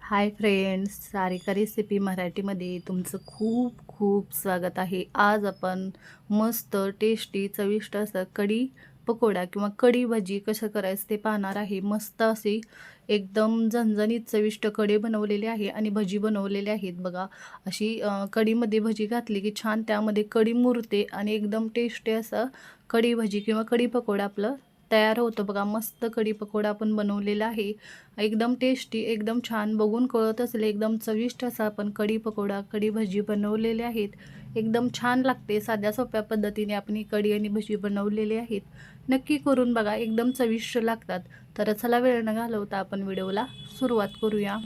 Hi friends, Sarika recipe मराठीमध्ये तुमचं खूप खूप स्वागत आहे। आज आपण मस्त टेस्टी चविष्ट असं कढी पकोडा किंवा कढी भजी कसं करायचं ते पाहणार आहे। मस्त अशी एकदम झणझणीत चविष्ट कढी बनवलेली आहे आणि भजी बनवलेले आहेत बघा। अशी कढीमध्ये भजी घातली की छान त्यामध्ये कढी मुरते आणि एकदम टेस्टी असं कढी भजी किंवा कढी पकोडा आपलं तयार होतं बघा। मस्त कढी पकोडा आपण बनवलेला आहे, एकदम टेस्टी, एकदम छान, बघून कळत असेल एकदम चविष्ट असा आपण कढी पकोडा कढी भजी बनवलेले आहेत। एकदम छान लागते, साध्या सोप्या पद्धतीने आपण ही कढी आणि भजी बनवलेली आहेत। नक्की करून बघा, एकदम चविष्ट लागतात। तर चला वेळ न घालवता आपण व्हिडिओला सुरुवात करूया।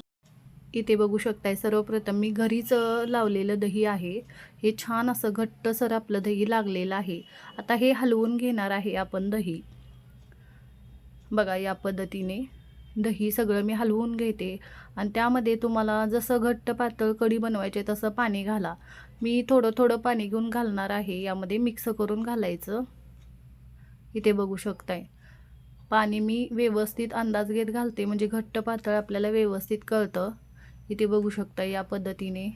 इथे बघू शकताय सर्वप्रथम मी घरीच लावलेलं दही आहे। हे छान असं घट्टसर आपलं दही लागलेलं आहे। आता हे हलवून घेणार आहे आपण दही। बघा या पद्धतीने दही सगळं मी हलवून घेते आणि त्यामध्ये तुम्हाला जसं घट्ट पातळ कढी बनवायचे तसं पाणी घाला। मी थोडं थोडं पाणी घेऊन घालणार आहे, यामध्ये मिक्स करून घालायचं। इथे बघू शकताय पाणी मी व्यवस्थित अंदाज घेत घालते, म्हणजे घट्ट पातळ आपल्याला व्यवस्थित कळतं। इथे बघू शकता या पद्धतीने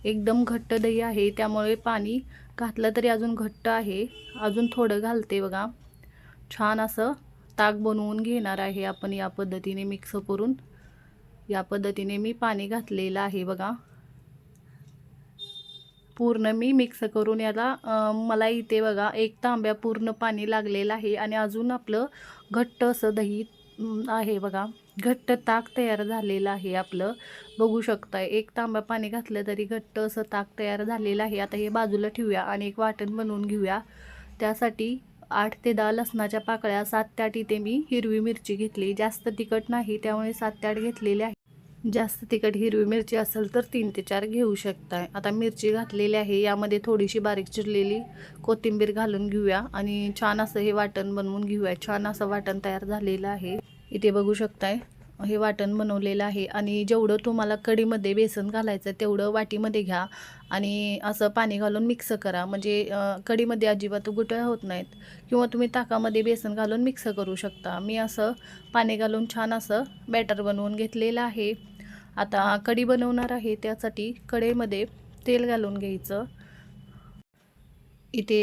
एकदम घट्ट दही आहे, त्यामुळे पाणी घातलं तरी अजून घट्ट आहे। अजून थोडं घालते बघा। छान असं ताक बनवून घेणार आहे आपण या पद्धतीने मिक्स करून। या पद्धतीने मी पाणी घातलेलं आहे बघा। पूर्ण मी मिक्स करून याला मला इथे बघा एक तांब्या पूर्ण पाणी लागलेलं आहे आणि अजून आपलं घट्ट असं दही आहे बघा। घट्ट ताक तयार झालेलं आहे आपलं, बघू शकताय। एक तांब्या पाणी घातलं तरी घट्ट असं ताक तयार झालेलं आहे। आता हे बाजूला ठेवूया आणि एक वाटण बनवून घेऊया। त्यासाठी 8 ते 10 लसणाच्या पाकळ्या, 7 ते 8 इथे मी हिरवी मिरची घेतली। जास्त तिखट नाही त्यामुळे 7 ते 8 घेतलेले आहे। जास्त तिखट हिरवी मिरची असेल तर 3 ते 4 घेऊ शकताय। आता मिरची घातलेली आहे, यामध्ये थोडीशी बारीक चिरलेली कोथिंबीर घालून घेऊया आणि छान असं हे वाटण बनवून घेऊया। छान असं वाटण तयार झालेलं आहे। इथे बघू शकताय हे वाटण बनवलेलं आहे आणि जेवढं तुम्हाला कढीमध्ये बेसन घालायचं तेवढं वाटीमध्ये घ्या आणि असं पाणी घालून मिक्स करा, म्हणजे कढीमध्ये अजिबात गुठळ्या होत नाहीत। किंवा तुम्ही ताकामध्ये बेसन घालून मिक्स करू शकता। मी असं पाणी घालून छान असं बॅटर बनवून घेतलेलं आहे। आता कढी बनवणार आहे, त्यासाठी कढईमध्ये तेल घालून घ्यायचं। इथे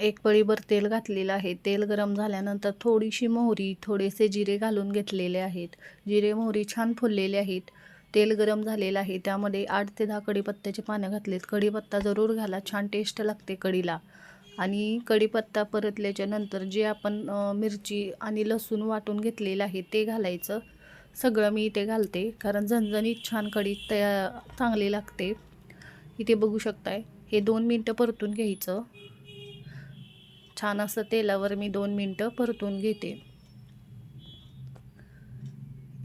एक पळीभर तेल घातलेलं आहे। तेल गरम झाल्यानंतर थोडीशी मोहरी, थोडेसे जिरे घालून घेतलेले आहेत। जिरे मोहरी छान फुललेले आहेत। तेल गरम झालेलं आहे, त्यामध्ये 8 ते 10 कढीपत्त्याचे पानं घातलेत। कढीपत्ता जरूर घाला, छान टेस्ट लागते कढीला। आणि कढीपत्ता परतल्याच्या नंतर जे आपण मिरची आणि लसूण वाटून घेतलेलं आहे ते घालायचं। सगळं मी इथे घालते, कारण झणझणीत छान कढी चांगली लागते। इथे बघू शकताय हे 2 मिनटं परतून घ्यायचं। छान असं तेलावर मी 2 मिनटं परतून घेते।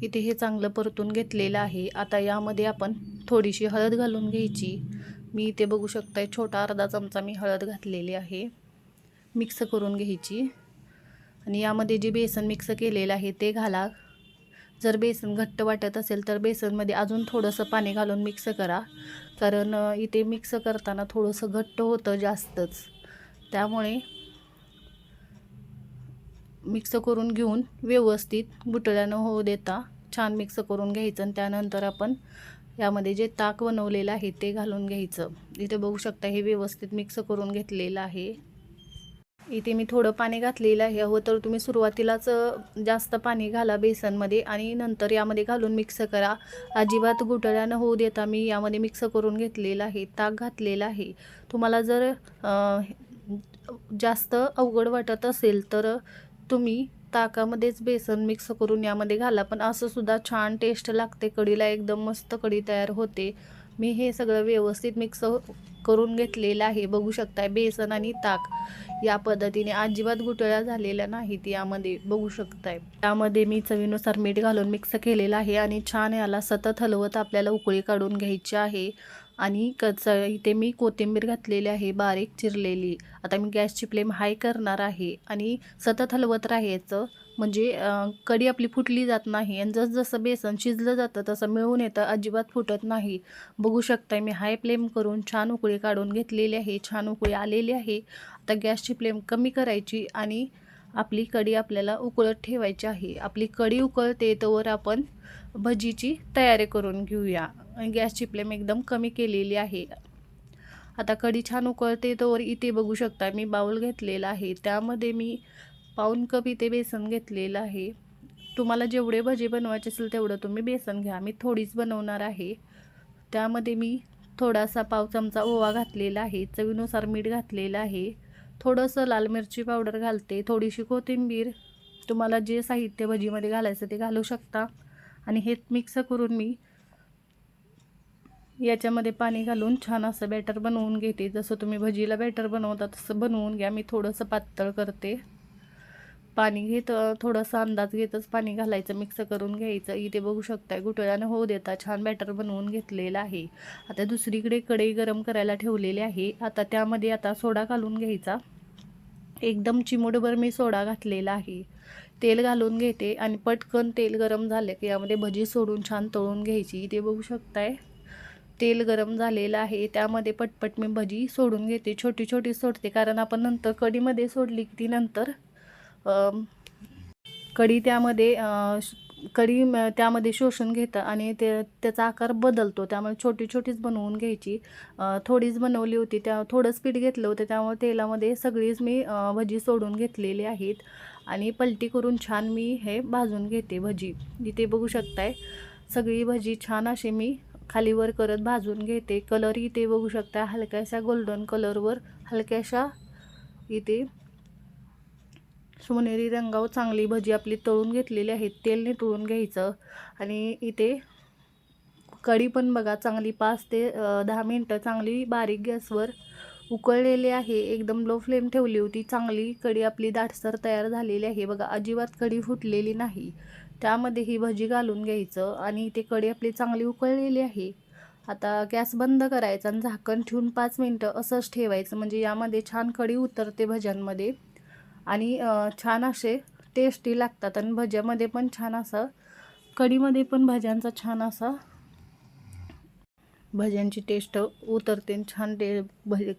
इथे हे चांगलं परतून घेतलेलं आहे। आता यामध्ये आपण थोडीशी हळद घालून घ्यायची। मी इथे बघू शकताय छोटा अर्धा चमचा मी हळद घातलेली आहे। मिक्स करून घ्यायची आणि यामध्ये जे बेसन मिक्स केलेलं आहे ते घाला। जर बेसन घट्ट वाटत असेल तर बेसनमध्ये अजून थोडंसं पाणी घालून मिक्स करा, कारण इथे मिक्स करताना थोडंसं घट्ट होतं जास्तच। त्यामुळे मिक्स करून घेऊन व्यवस्थित गुठळ्या न होऊ देता छान मिक्स करून घ्यायचं आणि त्यानंतर आपण यामध्ये जे ताक बनवलेलं आहे ते घालून घ्यायचं। इथे बघू शकता हे व्यवस्थित मिक्स करून घेतलेलं आहे। इथे मी थोडं पाणी घातलेलं आहे, हवं तर तुम्ही सुरुवातीलाच जास्त पाणी घाला बेसनमध्ये आणि नंतर यामध्ये घालून मिक्स करा। अजिबात गुठळ्या न होऊ देता मी यामध्ये मिक्स करून घेतलेलं आहे, ताक घातलेलं आहे। तुम्हाला जर जास्त अवघड वाटत असेल तर तुम्ही ताकामध्येच बेसन मिक्स करून यामध्ये घाला, पण असं सुद्धा छान टेस्ट लागते कढीला, एकदम मस्त कढी तयार होते। मी हे सगळं व्यवस्थित मिक्स करून घेतलेलं आहे। बघू शकताय बेसन आणि ताक या पद्धतीने अजिबात गुठळ्या झालेल्या नाहीत यामध्ये, बघू शकताय। त्यामध्ये मी चवीनुसार मीठ घालून मिक्स केलेलं आहे आणि छान याला सतत हलवत आपल्याला उकळी काढून घ्यायची आहे। आणि इथे मी कोथिंबीर घातलेली आहे बारीक चिरलेली। आता मी गॅसची फ्लेम हाय करणार आहे आणि सतत हलवत राहायचं, म्हणजे कढी आपली फुटली जात नाही आणि जसं बेसन शिजलं जातं तसं मिळून येतं, अजिबात फुटत नाही। बघू शकताय मी हाय फ्लेम करून छान उकळी काढून घेतलेली आहे। छान उकळी आलेली आहे। आता गॅसची फ्लेम कमी करायची आणि आपली कढी आपल्याला उकळत ठेवायची आहे. आपली कढी उकळते तोवर आपण भजीची तयारी करून घेऊया. गॅसची फ्लेम एकदम कमी केलेली आहे. आता कढी छान उकळते तोवर इथे बघू शकता मी बाउल घेतलेला आहे. त्यामध्ये मी पाऊण कप इथे बेसन घेतलेलं आहे. तुम्हाला जेवढे भजी बनवायचे असेल तेवढं तुम्ही बेसन घ्या. मी थोडीच बनवणार आहे. त्यामध्ये मी थोडासा पाव चमचा ओवा घातलेला आहे. चवीनुसार मीठ घातलेलं आहे. थोडंसं लाल मिरची पावडर घालते. थोडीशी कोथिंबीर, तुम्हाला जे साहित्य भजीमध्ये घालायचं ते घालू शकता. आणि हे मिक्स करून मी याच्यामध्ये पाणी घालून छान असं बॅटर बनवून घेते. जसं तुम्ही भजीला बॅटर बनवता तसं बनवून घ्या. मी थोडंसं पातळ करते. पाणी घेत थोडासा अंदाज घेतच पाणी घालायचं, मिक्स करून घ्यायचं. इथे बघू शकताय गुठळ्यानं होऊ देता छान बॅटर बनवून घेतलेलं आहे. आता दुसरीकडे कढई गरम करायला ठेवलेली आहे. आता त्यामध्ये आता सोडा घालून घ्यायचा. एकदम चिमूटभर मी सोडा घातलेला आहे. तेल घालून घेते आणि पटकन तेल गरम झाले की यामध्ये भजी सोडून छान तळून घ्यायची. इथे बघू शकताय तेल गरम झालेलं आहे. त्यामध्ये पटपट मी भजी सोडून घेते. छोटी छोटी सोडते कारण आपण नंतर कढीमध्ये सोडली की ती नंतर कढी त्यामध्ये त्यामध्ये शोषून घेतं आणि त्याचा आकार बदलतो. त्यामुळे छोटी छोटीच बनवून घ्यायची. थोडीच बनवली होती, थोडंच पीठ घेतलं होतं, त्यामुळे तेलामध्ये सगळीच मी भजी सोडून घेतलेली आहेत. आणि पलटी करून छान मी हे भाजून घेते भजी. इथे बघू शकताय सगळी भजी छान अशी मी खालीवर करत भाजून घेते. कलर इथे बघू शकता हलक्याशा गोल्डन कलरवर हलक्याशा इथे सोनेरी रंगावर चांगली भजी आपली तळून घेतलेली आहेत. तेल नितळून घ्यायचं. आणि इथे कढी पण बघा चांगली 5 ते 10 मिनटं चांगली बारीक गॅसवर उकळलेली आहे. एकदम लो फ्लेम ठेवली होती. चांगली कढी आपली दाटसर तयार झालेली आहे. बघा अजिबात कढी फुटलेली नाही. त्यामध्ये ही भजी घालून घ्यायचं आणि इथे कढी आपली चांगली उकळलेली आहे. आता गॅस बंद करायचा आणि झाकण ठेवून 5 मिनटं असंच ठेवायचं, म्हणजे यामध्ये छान कढी उतरते भज्यांमध्ये आणि छान असे टेस्टी लागतात. आणि भज्यामध्ये पण छान असं कढीमध्ये पण भज्यांचा छान असा भज्यांची टेस्ट उतरते. छान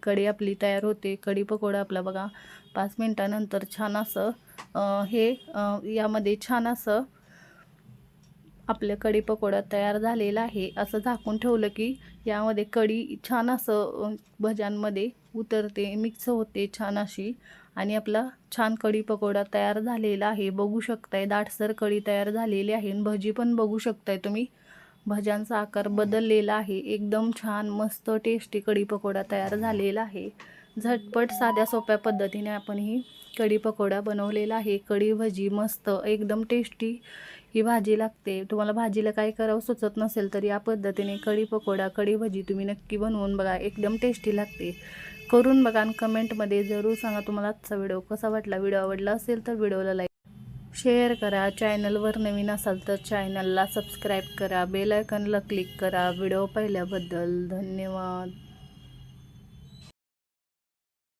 कढी आपली तयार होते. कढी पकोडा आपला बघा 5 मिनटानंतर छान असं यामध्ये छान असं आपलं कढी पकोडा तयार झालेला आहे. असं झाकून ठेवलं की यामध्ये कढी छान असं भज्यांमध्ये उतरते, मिक्स होते छान अशी. आणि आपला छान कढी पकोडा तयार झालेला आहे. बघू शकताय दाटसर कढी तयार झालेली आहे. आणि भजी पण बघू शकताय तुम्ही भज्यांचा आकार बदललेला आहे. एकदम छान मस्त टेस्टी कढी पकोडा तयार झालेला आहे. झटपट साध्या सोप्या पद्धतीने आपण ही कढी पकोडा बनवलेला आहे. कढी भजी मस्त एकदम टेस्टी ही भाजी लागते. तुम्हाला भाजीला काय करावं सुचत नसेल तर या पद्धतीने कढी पकोडा कढी भजी तुम्ही नक्की बनवून बघा. एकदम टेस्टी लागते. करून बघा आणि कमेंटमध्ये जरूर सांगा तुम्हाला आजचा व्हिडिओ कसा वाटला. व्हिडिओ आवडला असेल तर व्हिडिओला लाईक शेअर करा. चॅनलवर नवीन असाल तर चॅनलला सबस्क्राईब करा. बेल आयकॉनला क्लिक करा. व्हिडिओ पाहिल्याबद्दल धन्यवाद.